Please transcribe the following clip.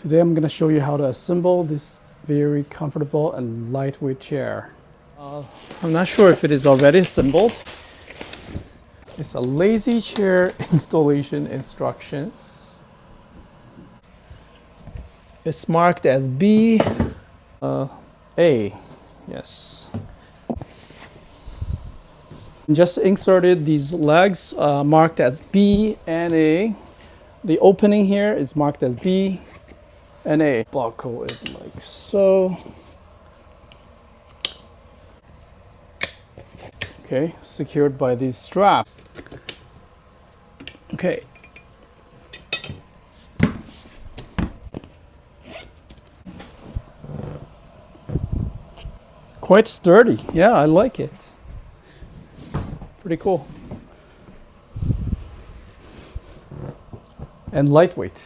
Today I'm going to show you how to assemble this very comfortable and lightweight chair. I'm not sure if it is already assembled. It's a lazy chair installation instructions. It's marked as B, A, yes. Just inserted these legs marked as B and A. The opening here is marked as B and A. Buckle is like so. Okay, secured by this strap. Okay. Quite sturdy. Yeah, I like it. Pretty cool. And lightweight.